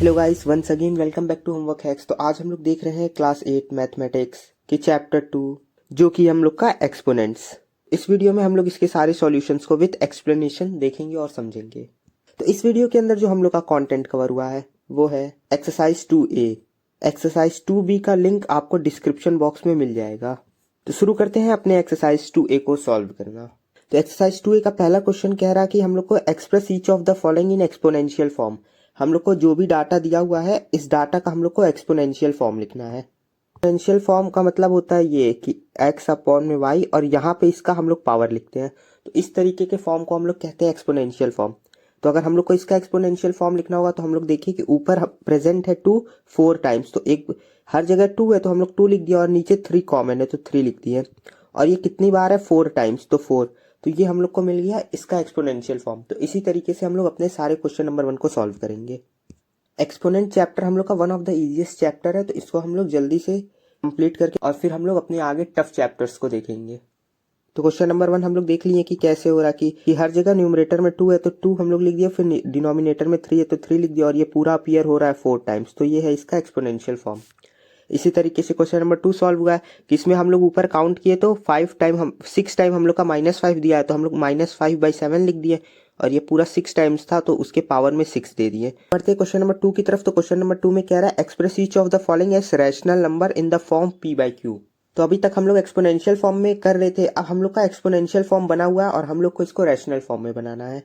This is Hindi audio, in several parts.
Hello guys, once again welcome back to Homework Hacks. तो आज हम लोग देख रहे हैं क्लास 8 मैथमेटिक्स के चैप्टर 2 जो कि हम लोग का एक्सपोनेंट्स। इस वीडियो में हम लोग इसके सारे सॉल्यूशंस को विद एक्सप्लेनेशन देखेंगे और समझेंगे। तो इस वीडियो के अंदर जो हम लोग का कंटेंट कवर हुआ है वो है एक्सरसाइज 2A। एक्सरसाइज 2B का लिंक आपको डिस्क्रिप्शन बॉक्स में मिल जाएगा। तो शुरू करते हैं अपने एक्सरसाइज 2A को सॉल्व करना। तो एक्सरसाइज 2A का पहला क्वेश्चन कह रहा है कि हम लोग को express each of the following in exponential form. हम लोग को जो भी डाटा दिया हुआ है इस डाटा का हम लोग को एक्सपोनेंशियल फॉर्म लिखना है। एक्सपोनेंशियल फॉर्म का मतलब होता है ये कि x अपॉन में y और यहाँ पे इसका हम लोग पावर लिखते हैं। तो इस तरीके के फॉर्म को हम लोग कहते हैं एक्सपोनेंशियल फॉर्म। तो अगर हम लोग को इसका एक्सपोनेंशियल फॉर्म लिखना होगा तो हम लोग देखिए कि ऊपर प्रेजेंट है 2 4 टाइम्स, तो एक हर जगह 2 है तो हम लोग 2 लिख दिया और नीचे 3 कॉमन है तो 3 लिख दिए। और ये कितनी बार है 4 टाइम्स तो 4। तो ये हम लोग को मिल गया इसका एक्सपोनेंशियल फॉर्म। तो इसी तरीके से हम लोग अपने सारे क्वेश्चन नंबर 1 को सॉल्व करेंगे। एक्सपोनेंट चैप्टर हम लोग का one of the easiest chapter है, तो इसको हम लोग जल्दी से कंप्लीट करके और फिर हम लोग अपने आगे टफ चैप्टर्स को देखेंगे। तो क्वेश्चन नंबर 1 हम लोग देख लिए कि कैसे हो रहा कि हर जगह न्यूमरेटर में 2 है तो 2 हम लोग लिख दिया, फिर डिनोमिनेटर में 3 है तो 3 लिख दिया और ये पूरा अपीयर हो रहा है 4 टाइम्स। तो ये है इसका एक्सपोनेंशियल फॉर्म। इसी तरीके से क्वेश्चन नंबर 2 सॉल्व हुआ है कि इसमें हम लोग ऊपर काउंट किए तो 6 टाइम हम लोग का -5 दिया है तो हम लोग -5/7 लिख दिए और ये पूरा 6 टाइम्स था तो उसके पावर में 6 दे दिए। बढ़ते क्वेश्चन नंबर 2 की तरफ। तो क्वेश्चन नंबर 2 में कह रहा है express each of the following as rational number in the form p/q। तो अभी तक हम लोग एक्सपोनेंशियल फॉर्म में कर रहे थे, अब हम लोग का एक्सपोनेंशियल फॉर्म बना हुआ है और हम लोग को इसको रैशनल फॉर्म में बनाना है।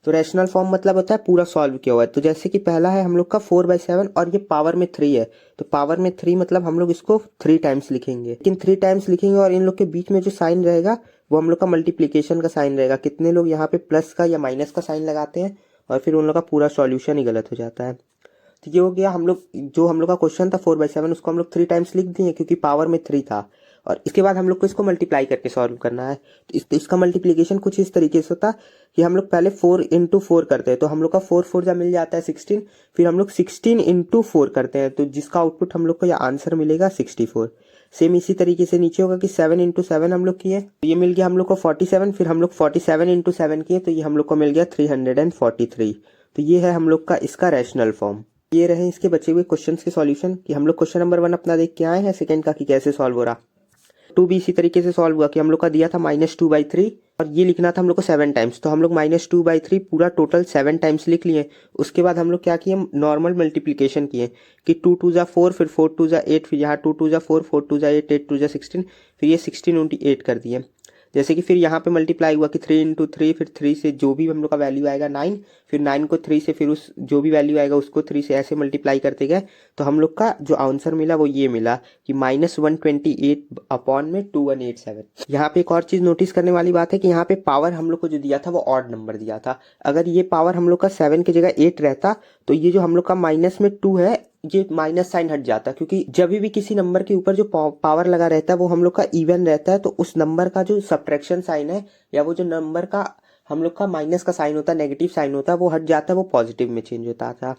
तो रैशनल फॉर्म मतलब होता है पूरा सॉल्व किया हुआ है। तो जैसे कि पहला है हम लोग का 4/7 और ये पावर में 3 है, तो पावर में 3 मतलब हम लोग इसको 3 टाइम्स लिखेंगे। लेकिन 3 टाइम्स लिखेंगे और इन लोग के बीच में जो साइन रहेगा वो हम लोग का मल्टीप्लीकेशन का साइन रहेगा। कितने लोग यहाँ पे प्लस का या माइनस का साइन लगाते हैं और फिर उन लोग का पूरा सॉल्यूशन ही गलत हो जाता है। तो ये हो गया हम लोग जो हम लोग का क्वेश्चन था 4/7 उसको हम लोग 3 टाइम्स लिख दिए क्योंकि पावर में 3 था। और इसके बाद हम लोग को इसको मल्टीप्लाई करके सॉल्व करना है। तो इसका मल्टीप्लिकेशन कुछ इस तरीके से होता है कि हम लोग पहले 4 × 4 करते हैं तो हम लोग का 4 4 जा मिल जाता है 16। फिर हम लोग 16 × 4 करते हैं तो जिसका आउटपुट हम लोग को यह आंसर मिलेगा 64। सेम इसी तरीके से नीचे होगा कि 7 × 7 हम लोग किए तो ये मिल गया हम लोग को 47। फिर हम लोग 47 × 7 किए तो ये हम लोग को मिल गया 343। तो ये है हम लोग का इसका रैशनल फॉर्म। ये रहे इसके बचे हुए क्वेश्चंस के सॉल्यूशन कि हम लोग क्वेश्चन नंबर 1 अपना देख के आए हैं, सेकंड का कि कैसे सॉल्व हो रहा। 2 भी इसी तरीके से सॉल्व हुआ कि हम लोग का दिया था -2/3 और ये लिखना था हम लोग को 7 टाइम्स। तो हम लोग -2/3 पूरा टोटल 7 टाइम्स लिख लिए। उसके बाद हम लोग क्या किए, नॉर्मल मल्टीप्लिकेशन किए कि 2 2 जा 4, फिर 4 2 जा 8, फिर यहाँ 2 2 जा 4, 4 2 जा 8, 8 2 जा 16, फिर ये 16 × 8 कर दिए। जैसे कि फिर यहाँ पे मल्टीप्लाई हुआ कि 3 × 3, फिर 3 से जो भी हम लोग का वैल्यू आएगा 9, फिर 9 को 3 से, फिर उस जो भी वैल्यू आएगा उसको 3 से, ऐसे मल्टीप्लाई करते गए। तो हम लोग का जो आंसर मिला वो ये मिला कि -128/2187। यहाँ पे एक और चीज नोटिस करने वाली बात है कि यहाँ पे पावर हम लोग को जो दिया था वो ऑड नंबर दिया था। अगर ये पावर हम लोग का 7 की जगह 8 रहता तो ये जो हम लोग का माइनस में 2 है ये माइनस साइन हट जाता, क्योंकि जब भी किसी नंबर के ऊपर जो पावर लगा रहता है वो हम लोग का इवन रहता है तो उस नंबर का जो सब्ट्रैक्शन साइन है या वो जो नंबर का हम लोग का माइनस का साइन होता है, नेगेटिव साइन होता है, वो हट जाता है, वो पॉजिटिव में चेंज होता था।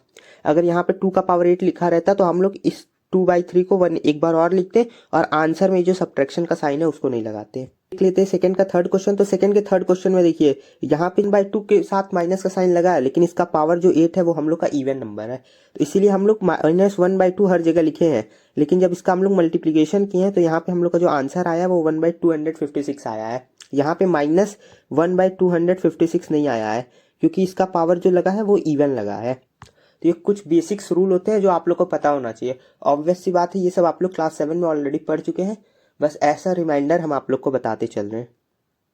अगर यहाँ पे 2 का पावर 8 लिखा रहता तो हम लोग इस 2/3 को 1 एक बार और लिखते और आंसर में जो सब्ट्रैक्शन का साइन है उसको नहीं लगाते। देख लेते हैं सेकंड का थर्ड क्वेश्चन। तो सेकंड के थर्ड क्वेश्चन में देखिए यहाँ पे 2 के साथ माइनस का साइन लगा है, लेकिन इसका पावर जो 8 है वो हम लोग का इवन नंबर है तो इसीलिए हम लोग -1/2 हर जगह लिखे हैं। लेकिन जब इसका हम लोग मल्टीप्लीकेशन किए हैं तो यहाँ पे हम लोग का जो आंसर आया वो 1/256 आया है। यहाँ पे -1/256 नहीं आया है क्योंकि इसका पावर जो लगा है वो इवन लगा है। तो ये कुछ बेसिक्स रूल होते हैं जो आप लोग को पता होना चाहिए। ऑब्वियस सी बात है ये सब आप लोग क्लास 7 में ऑलरेडी पढ़ चुके हैं, बस ऐसा रिमाइंडर हम आप लोग को बताते चल रहे हैं।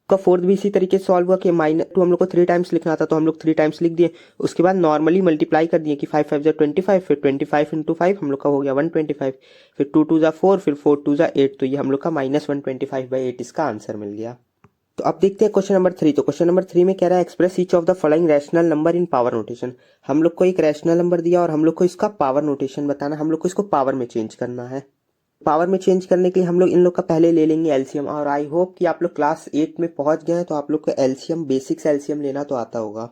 का फोर्थ भी इसी तरीके से सॉल्व हुआ कि -2 हम लोग को 3 टाइम्स लिखना था तो हम लोग 3 टाइम्स लिख दिए। उसके बाद नॉर्मली मल्टीप्लाई कर दिए कि 5 5 जा 25, फिर 25 × 5 हम लोग का हो गया 125, फिर 2 2 जा 4, फिर 4 2 जा 8, तो ये हम लोग का -125/8 इसका आंसर मिल गया। तो अब देखते हैं क्वेश्चन नंबर 3। तो क्वेश्चन नंबर 3 में कह रहा है express each of the following rational number in power notation. हम लोग को एक रैशनल नंबर दिया और हम लोग को इसका पावर नोटेशन बताना, हम लोग को इसको पावर में चेंज करना है। पावर में चेंज करने के लिए हम लोग इन लोग का पहले ले लेंगे एलसीएम। और आई होप कि आप लोग क्लास 8 में पहुंच गए हैं तो आप लोग को एलसीएम, बेसिक्स एलसीएम लेना तो आता होगा।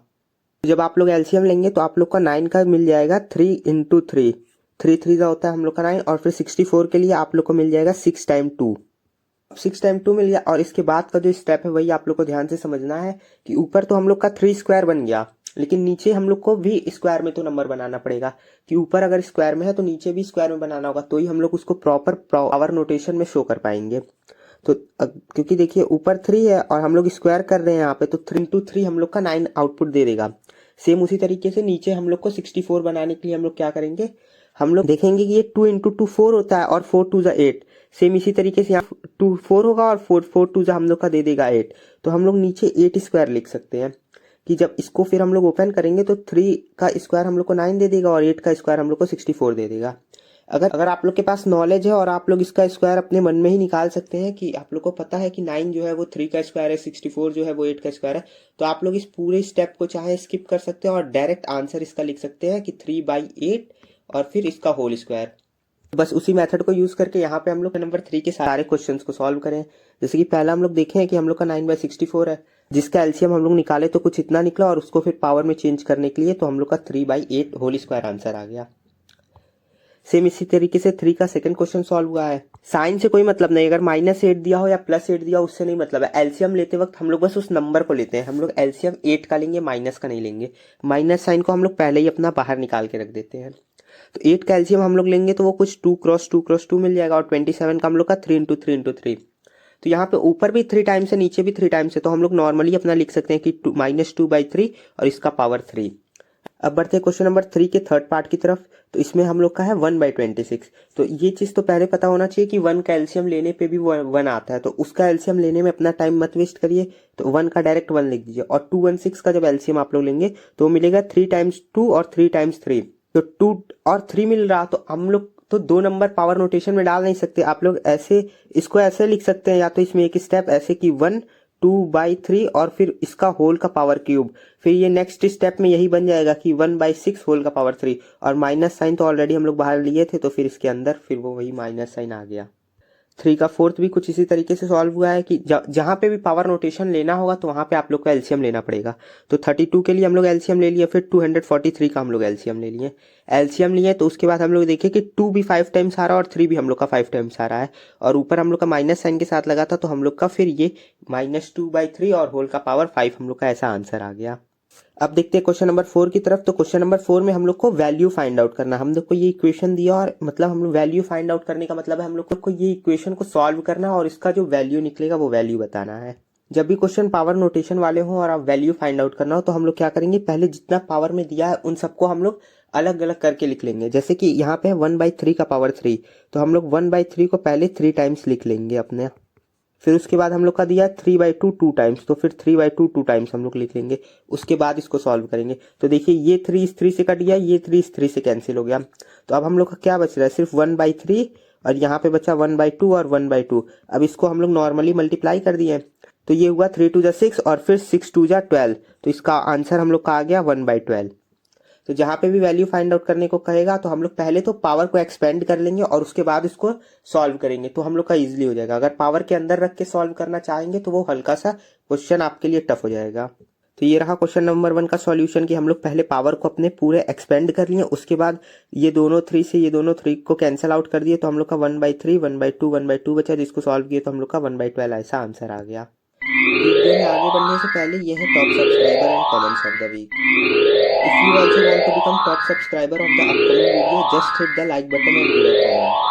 जब आप लोग एलसीएम लेंगे तो आप लोग का 9 का मिल जाएगा 3 × 3, 3 3 का होता है हम लोग का 9, और फिर 64 के लिए आप लोग को मिल जाएगा 6 × 2, 6 × 2 मिल गया। और इसके बाद का जो स्टेप है वही आप लोग को ध्यान से समझना है कि ऊपर तो हम लोग का 3² बन गया लेकिन नीचे हम लोग को भी स्क्वायर में तो नंबर बनाना पड़ेगा, कि ऊपर अगर स्क्वायर में है तो नीचे भी स्क्वायर में बनाना होगा, तो ही हम लोग उसको प्रॉपर पावर नोटेशन में शो कर पाएंगे। तो क्योंकि देखिए ऊपर 3 है और हम लोग स्क्वायर कर रहे हैं यहाँ पे, तो 3 इंटू 3 हम लोग का 9 आउटपुट दे देगा। सेम उसी तरीके से नीचे हम लोग को 64 बनाने के लिए हम लोग क्या करेंगे, हम लोग देखेंगे कि ये 2 इंटू 2 4 होता है और 4 2 8। सेम इसी तरीके से यहाँ 2 4 होगा और 4 2 हम लोग का दे देगा 8। तो हम लोग नीचे 8 स्क्वायर लिख सकते हैं, कि जब इसको फिर हम लोग ओपन करेंगे तो 3 का स्क्वायर हम लोग को 9 दे देगा और 8 का स्क्वायर हम लोग को 64 दे देगा। अगर आप लोग के पास नॉलेज है और आप लोग इसका स्क्वायर अपने मन में ही निकाल सकते हैं, कि आप लोग को पता है कि 9 जो है वो 3 का स्क्वायर है, 64 जो है वो 8 का स्क्वायर है, तो आप लोग इस पूरे स्टेप को चाहे स्किप कर सकते हैं और डायरेक्ट आंसर इसका लिख सकते हैं कि 3/8 और फिर इसका होल स्क्वायर। बस उसी मेथड को यूज करके यहाँ पे हम लोग नंबर 3 के सारे क्वेश्चंस को सॉल्व करें। जैसे कि पहला हम लोग देखें कि हम लोग का 9/64 है, जिसका एलसीएम हम लोग निकाले तो कुछ इतना निकला, और उसको फिर पावर में चेंज करने के लिए तो हम लोग का 3/8 होल स्क्वायर आंसर आ गया। सेम इसी तरीके से 3 का सेकंड क्वेश्चन सॉल्व हुआ है। साइन से कोई मतलब नहीं, अगर -8 दिया हो या +8 दिया हो उससे नहीं मतलब है। एलसीएम लेते वक्त हम लोग बस उस नंबर को लेते हैं, हम लोग एलसीएम 8 का लेंगे, माइनस का नहीं लेंगे। माइनस साइन को हम लोग पहले ही अपना बाहर निकाल के रख देते हैं। तो 8 का एलसीएम हम लोग लेंगे तो वो कुछ 2 क्रॉस 2 क्रॉस 2 मिल जाएगा, और 27 का हम लोग का 3 इंटू 3 इंटू 3। तो यहाँ पे ऊपर भी 3 टाइम्स है, नीचे भी 3 टाइम्स है, तो हम लोग नॉर्मली अपना लिख सकते हैं कि -2/3 और इसका पावर 3। अब बढ़ते हैं क्वेश्चन नंबर 3 के थर्ड पार्ट की तरफ। तो इसमें हम लोग का है 1/26। तो ये चीज तो पहले पता होना चाहिए कि 1 का एलसीएम लेने पे भी 1 आता है, तो उसका एलसीएम लेने में अपना टाइम मत वेस्ट करिए। तो 1 का डायरेक्ट 1 लिख दीजिए, और 216 का जब एलसीएम आप लोग लेंगे तो मिलेगा 3 टाइम्स 2 और 3 टाइम्स 3। तो 2 और 3 मिल रहा, तो हम लोग तो 2 नंबर पावर नोटेशन में डाल नहीं सकते। आप लोग ऐसे इसको ऐसे लिख सकते हैं, या तो इसमें एक स्टेप ऐसे कि 1 2/3 और फिर इसका होल का पावर क्यूब। फिर ये नेक्स्ट स्टेप में यही बन जाएगा कि 1/6 होल का पावर 3, और माइनस साइन तो ऑलरेडी हम लोग बाहर लिए थे, तो फिर इसके अंदर फिर वो वही माइनस साइन आ गया। 3 का फोर्थ भी कुछ इसी तरीके से सॉल्व हुआ है, कि जहां पे भी पावर नोटेशन लेना होगा तो वहां पे आप लोग को एलसीएम लेना पड़ेगा। तो 32 के लिए हम लोग एलसीएम ले लिए, फिर 243 का हम लोग एलसीएम ले लिए। एलसीएम लिए तो उसके बाद हम लोग देखे कि 2 भी 5 टाइम्स आ रहा है और 3 भी हम लोग का 5 टाइम्स आ रहा है, और ऊपर हम लोग का माइनस साइन के साथ लगा था, तो हम लोग का फिर ये -2/3 और होल का पावर 5 हम लोग का ऐसा आंसर आ गया। अब देखते हैं क्वेश्चन नंबर 4 की तरफ। तो क्वेश्चन नंबर 4 में हम लोग को वैल्यू फाइंड आउट करना। हम लोग को ये इक्वेशन दिया, और मतलब हम लोग वैल्यू फाइंड आउट करने का मतलब है हम लोग को ये इक्वेशन को सॉल्व करना और इसका जो वैल्यू निकलेगा वो वैल्यू बताना है। जब भी क्वेश्चन पावर नोटेशन वाले हो और आप वैल्यू फाइंड आउट करना हो, तो हम लोग क्या करेंगे, पहले जितना पावर में दिया है उन सबको हम लोग अलग अलग करके लिख लेंगे। जैसे कि यहाँ पे है 1/3 का पावर 3, तो हम लोग 1/3 को पहले 3 टाइम्स लिख लेंगे अपने। फिर उसके बाद हम लोग का दिया 3/2 2 टाइम्स, तो फिर 3/2 2 टाइम्स हम लोग लिख लेंगे। उसके बाद इसको सॉल्व करेंगे। तो देखिए ये 3 इस 3 से कट गया, ये 3 इस 3 से कैंसिल हो गया। तो अब हम लोग का क्या बच रहा है, सिर्फ 1/3, और यहाँ पे बचा 1/2 और 1/2। अब इसको हम लोग नॉर्मली मल्टीप्लाई कर दिए, तो ये हुआ 3 2 6 और फिर 6 2 12। तो इसका आंसर हम लोग का आ गया 1/12। तो जहां पे भी वैल्यू फाइंड आउट करने को कहेगा तो हम लोग पहले तो पावर को एक्सपेंड कर लेंगे और उसके बाद इसको सॉल्व करेंगे, तो हम लोग का इजीली हो जाएगा। अगर पावर के अंदर रख के सॉल्व करना चाहेंगे तो वो हल्का सा क्वेश्चन आपके लिए टफ हो जाएगा। तो ये रहा क्वेश्चन नंबर 1 का सॉल्यूशन, कि हम लोग पहले पावर को अपने पूरे एक्सपेंड कर लिए, उसके बाद ये दोनों 3 से ये दोनों 3 को कैंसिल आउट कर दिए, तो हम लोग का 1/3 1/2 1/2 बचा, जिसको सॉल्व किए तो हम लोग का 1/12 ऐसा आंसर आ गया। वीडियो में आगे बढ़ने से पहले ये है top subscriber and comments of the week. If you also want to become top subscriber of the upcoming video, just hit the like button and leave a comment.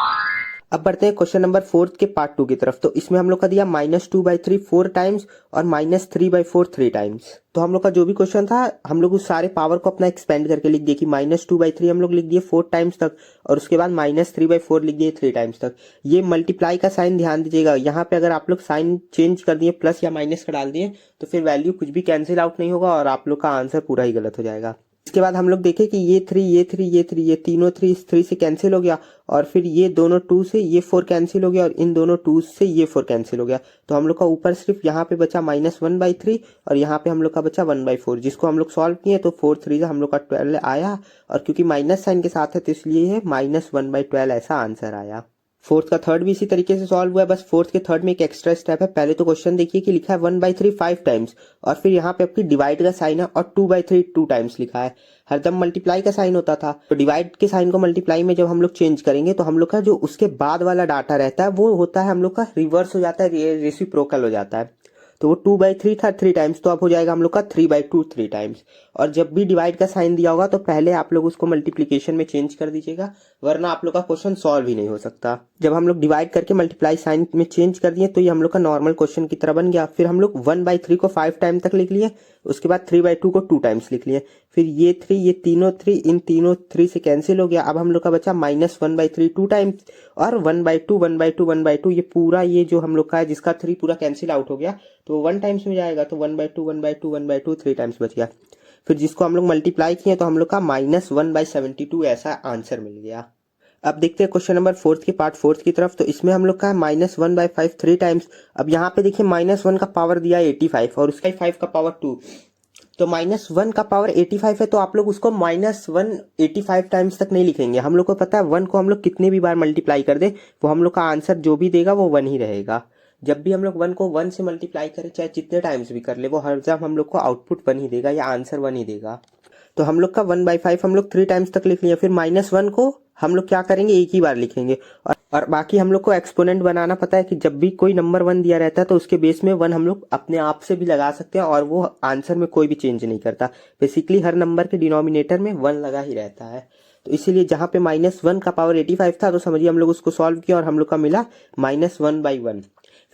अब बढ़ते हैं क्वेश्चन नंबर 4 के पार्ट 2 की तरफ। तो इसमें हम लोग का दिया -2/3 4 टाइम्स और -3/4 3 टाइम्स। तो हम लोग का जो भी क्वेश्चन था हम लोग उस सारे पावर को अपना एक्सपेंड करके लिख दिए, कि -2/3 हम लोग लिख दिए 4 टाइम्स तक, और उसके बाद -3/4 लिख दिए 3 टाइम्स तक। ये मल्टीप्लाई का साइन ध्यान दीजिएगा, यहाँ पे अगर आप लोग साइन चेंज कर दिए, प्लस या माइनस का डाल दिए, तो फिर वैल्यू कुछ भी कैंसिल आउट नहीं होगा और आप लोग का आंसर पूरा ही गलत हो जाएगा। इसके बाद हम लोग देखें कि ये 3 ये 3 ये 3 ये तीनों 3 इस 3 से कैंसिल हो गया, और फिर ये दोनों 2 से ये 4 कैंसिल हो गया, और इन दोनों 2 से ये 4 कैंसिल हो गया। तो हम लोग का ऊपर सिर्फ यहाँ पे बचा -1/3 और यहाँ पे हम लोग का बचा 1/4, जिसको हम लोग सॉल्व किए तो 4 3 हम लोग का 12 आया, और क्योंकि माइनस साइन के साथ है तो इसलिए ये -1/12 ऐसा आंसर आया। फोर्थ का थर्ड भी इसी तरीके से सॉल्व हुआ है, बस फोर्थ के थर्ड में एक एक्स्ट्रा स्टेप है। पहले तो क्वेश्चन देखिए कि लिखा है 1/3 5 टाइम्स, और फिर यहाँ पे आपकी डिवाइड का साइन है, और 2/3 2 टाइम्स लिखा है। हरदम मल्टीप्लाई का साइन होता था, तो डिवाइड के साइन को मल्टीप्लाई में जब हम लोग चेंज करेंगे तो हम लोग का जो उसके बाद वाला डाटा रहता है वो होता है हम लोग का रिवर्स हो जाता है, रेसिप्रोकल हो जाता है। तो वो 2/3 था 3 टाइम्स, तो अब हो जाएगा हम लोग का 3/2 3 टाइम्स। और जब भी डिवाइड का साइन दिया होगा तो पहले आप लोग उसको मल्टीप्लीकेशन में चेंज कर दीजिएगा, वरना आप लोग का क्वेश्चन सॉल्व ही नहीं हो सकता। जब हम लोग डिवाइड करके मल्टीप्लाई साइन में चेंज कर दिए तो ये हम लोग का नॉर्मल क्वेश्चन की तरह बन गया। फिर हम लोग 1/3 को 5 टाइम तक लिख लिए, उसके बाद 3/2 को 2 टाइम्स लिख लिए, फिर ये 3 ये तीनों 3 इन तीनों 3 से कैंसिल हो गया। अब हम लोग का बचा -1/3 2 टाइम्स और 1/2 1/2 1/2, ये पूरा ये जो हम लोग का है जिसका 3 पूरा कैंसिल आउट हो गया तो 1 टाइम्स में जाएगा, तो 1/2 1/2 1/2 3 टाइम्स बच गया। फिर जिसको हम लोग मल्टीप्लाई किए तो हम लोग का -1/72 ऐसा आंसर मिल गया। अब देखते हैं क्वेश्चन नंबर फोर्थ के पार्ट फोर्थ की तरफ। तो इसमें हम लोग का है -1/5 3 टाइम्स। अब यहाँ पे देखिए -1 का पावर दिया है 85 और उसका 5 का पावर 2, तो -1 का पावर 85 है तो आप लोग उसको -185 टाइम्स तक नहीं लिखेंगे। हम लोग को पता है 1 को हम लोग कितने भी बार मल्टीप्लाई कर दे वो हम लोग का आंसर जो भी देगा वो 1 ही रहेगा। जब भी हम लोग 1 को 1 से मल्टीप्लाई करें चाहे जितने टाइम्स भी कर ले वो हर जब हम लोग को आउटपुट 1 ही देगा या आंसर 1 ही देगा। तो हम लोग का 1/5 हम लोग 3 टाइम्स तक लिख लिए। फिर -1 को हम लोग क्या करेंगे एक ही बार लिखेंगे, और बाकी हम लोग को एक्सपोनेंट बनाना पता है कि जब भी कोई नंबर 1 दिया रहता है तो उसके बेस में 1 हम लोग अपने आप से भी लगा सकते हैं और वो आंसर में कोई भी चेंज नहीं करता। बेसिकली हर नंबर के डिनोमिनेटर में 1 लगा ही रहता है। तो इसीलिए जहाँ पे -1 का पावर 85 था तो समझिए हम लोग उसको सॉल्व किया और हम लोग का मिला -1/1।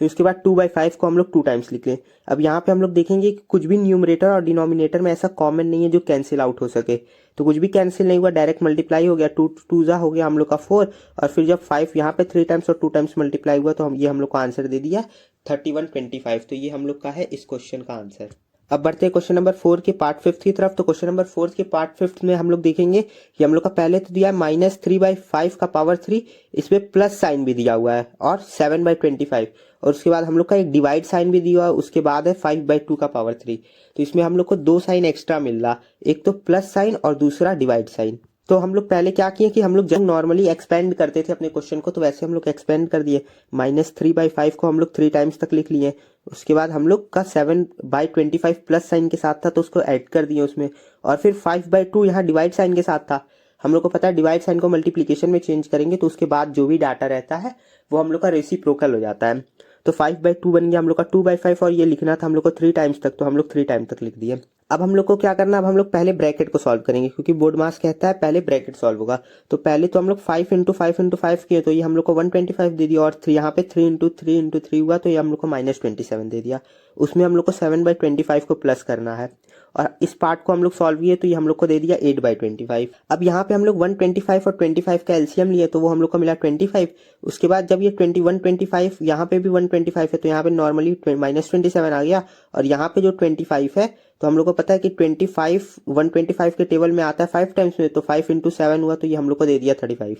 फिर उसके बाद 2/5 को हम लोग 2 टाइम्स लिख लें। अब यहाँ पे हम लोग देखेंगे कि कुछ भी न्यूमरेटर और डिनोमिनेटर में ऐसा कॉमन नहीं है जो कैंसिल आउट हो सके, तो कुछ भी कैंसिल नहीं हुआ, डायरेक्ट मल्टीप्लाई हो गया। 2 2 जा हो गया हम लोग का 4, और फिर जब 5 यहाँ पे 3 टाइम्स और 2 टाइम्स मल्टीप्लाई हुआ तो ये हम लोग को आंसर दे दिया 3125। तो ये हम लोग का है इस क्वेश्चन का आंसर। अब बढ़ते हैं क्वेश्चन नंबर 4 के पार्ट 5 की तरफ। तो क्वेश्चन नंबर 4 के पार्ट 5 में हम लोग देखेंगे कि हम लोग का पहले तो दिया है -3/5 का पावर 3, इसमें प्लस साइन भी दिया हुआ है, और 7/25, और उसके बाद हम लोग का एक डिवाइड साइन भी दिया हुआ है, उसके बाद है 5/2 का पावर 3। तो इसमें हम लोग को 2 साइन एक्स्ट्रा मिल रहा, एक तो प्लस साइन और दूसरा डिवाइड साइन। तो हम लोग पहले क्या किए कि हम लोग जब नॉर्मली एक्सपेंड करते थे अपने क्वेश्चन को तो वैसे हम लोग एक्सपेंड कर दिए। -3/5 को हम लोग 3 टाइम्स तक लिख लिए, उसके बाद हम लोग का 7/25 प्लस साइन के साथ था तो उसको ऐड कर दिए उसमें, और फिर 5/2 यहाँ डिवाइड साइन के साथ था। हम लोग को पता है डिवाइड साइन को मल्टीप्लीकेशन में चेंज करेंगे तो उसके बाद जो भी डाटा रहता है वो हम लोग का रेसिप्रोकल हो जाता है। तो 5/2 बन गया हम लोग का 2/5, और ये लिखना था हम लोग को 3 टाइम्स तक, तो हम लोग 3 टाइम तक लिख दिए। अब हम लोग को क्या करना है, अब हम लोग पहले ब्रैकेट को सॉल्व करेंगे क्योंकि बोर्ड मास कहता है पहले ब्रैकेट सॉल्व होगा। तो पहले तो हम लोग 5 × 5 × 5 किए तो ये हम लोग को 125 दे दिया, और यहाँ पे 3 × 3 × 3 हुआ तो ये हम लोग को -27 दे दिया। उसमें हम लोग को 7/25 को प्लस करना है, और इस पार्ट को हम लोग सॉल्व किए तो ये हम लोग को दे दिया 8/25। अब यहाँ पे हम लोग 125 और 25 का एलसीएम लिए तो वो हम लोग को मिला 25। उसके बाद जब ये 125 यहाँ पे भी 125 है तो यहाँ पे नॉर्मली -27 आ गया, और यहाँ पे जो 25 है तो हम लोग को पता है कि 25 125 के टेबल में आता है 5 टाइम्स में, तो 5 × 7 हुआ तो ये हम लोग को दे दिया 35।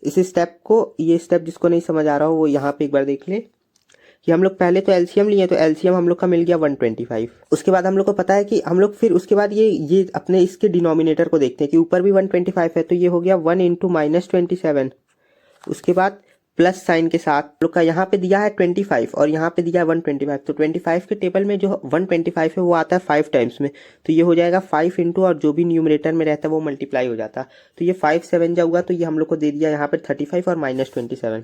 इस स्टेप को, ये स्टेप जिसको नहीं समझ आ रहा हो वो यहाँ पे एक बार देख ले कि हम लोग पहले तो एलसीएम लिए तो एलसीएम हम लोग का मिल गया 125। उसके बाद हम लोग को पता है कि हम लोग फिर उसके बाद ये अपने इसके डिनोमिनेटर को देखते हैं कि ऊपर भी 125 है तो ये हो गया 1 × -27। उसके बाद प्लस साइन के साथ लोग का यहाँ पे दिया है 25 और यहाँ पे दिया है 125, तो 25 के टेबल में जो 125 है वो आता है 5 टाइम्स में, तो ये हो जाएगा 5 × और जो भी न्यूमरेटर में रहता है वो मल्टीप्लाई हो जाता, तो ये 5 7 जाऊगा तो ये हम लोग को दे दिया यहाँ पे 35 और -27।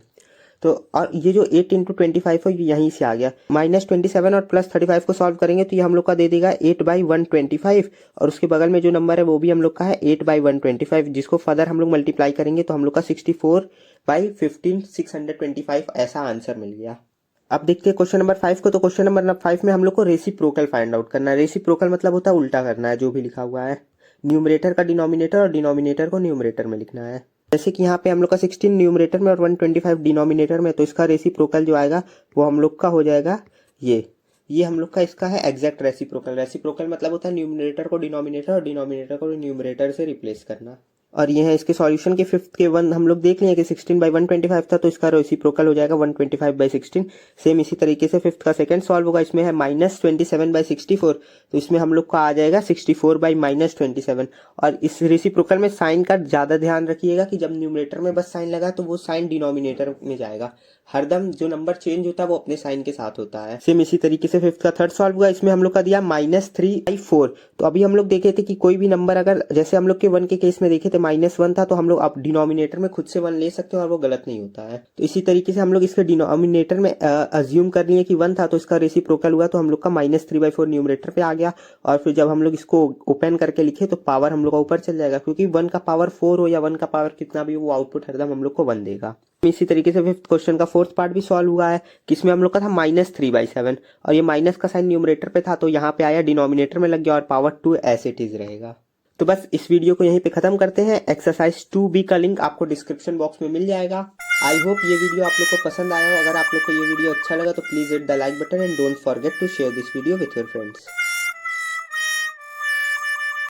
तो और ये जो 8 × 25 है ये यहीं से आ गया, -27 और +35 को सॉल्व करेंगे तो ये हम लोग का दे देगा 8/125, और उसके बगल में जो नंबर है वो भी हम लोग का है 8/125, जिसको फर्दर हम लोग मल्टीप्लाई करेंगे तो हम लोग का 64/15 625 ऐसा आंसर मिल गया। अब देखते हैं क्वेश्चन नंबर 5 को। तो क्वेश्चन नंबर 5 में हम लोग को रेसिप्रोकल फाइंड आउट करना है। रेसिप्रोकल मतलब होता है उल्टा करना है जो भी लिखा हुआ है, न्यूमरेटर का डिनोमिनेटर और डिनोमिनेटर को न्यूमरेटर में लिखना है। जैसे कि यहाँ पे हम लोग का 16 न्यूमरेटर में और 125 डिनोमिनेटर में, तो इसका रेसिप्रोकल जो आएगा वो हम लोग का हो जाएगा ये हम लोग का इसका है एग्जैक्ट रेसिप्रोकल। रेसिप्रोकल मतलब होता है न्यूमरेटर को डिनोमिनेटर और डिनोमिनेटर को न्यूमरेटर से रिप्लेस करना। और ये है इसके सॉल्यूशन के 5th के 1 हम लोग देख लिए कि 16/125 था तो इसका रेसिप्रोकल हो जाएगा 125/16। सेम इसी तरीके से 5th का सेकंड सॉल्व होगा, इसमें है -27/64 तो इसमें हम लोग का आ जाएगा 64/-27। और इस रेसिप्रोकल में साइन का ज़्यादा ध्यान रखिएगा कि जब न्यूमरेटर में बस साइन लगा तो वो साइन डिनोमिनेटर में जाएगा, हरदम जो नंबर चेंज होता है वो अपने साइन के साथ होता है। सेम इसी तरीके से फिफ्थ का थर्ड सॉल्व हुआ, इसमें हम लोग का दिया -3/4। तो अभी हम लोग देखे थे कि कोई भी नंबर अगर जैसे हम लोग के 1 के केस में देखे थे -1 था, तो हम लोग अब डिनोमिनेटर में खुद से 1 ले सकते हैं और वो गलत नहीं होता है। तो इसी तरीके से हम लोग इसके डिनोमिनेटर में अज्यूम कर लिए कि 1 था, तो इसका रेसिप्रोकल हुआ, तो हम लोग का -3/4 न्यूमरेटर पे आ गया। और फिर जब हम लोग इसको ओपन करके लिखे तो पावर हम लोग का ऊपर चल जाएगा, क्योंकि 1 का पावर 4 हो या 1 का पावर कितना भी हो, वो आउटपुट हरदम हम लोग को 1 देगा। इसी तरीके से फिफ्थ क्वेश्चन का फोर्थ पार्ट भी सॉल्व हुआ है, किसमें हम लोग का था -3/7 और ये माइनस का साइन न्यूमरेटर पे था, तो यहाँ पे आया डिनोमिनेटर में लग गया और पावर 2 एज इट इज रहेगा। तो बस इस वीडियो को यहीं पे खत्म करते हैं। एक्सरसाइज 2B का लिंक आपको डिस्क्रिप्शन बॉक्स में मिल जाएगा। आई होप ये वीडियो आप लोग को पसंद आया हो। अगर आप लोग को ये वीडियो अच्छा लगा तो please hit the like button and don't forget to share this video with your friends.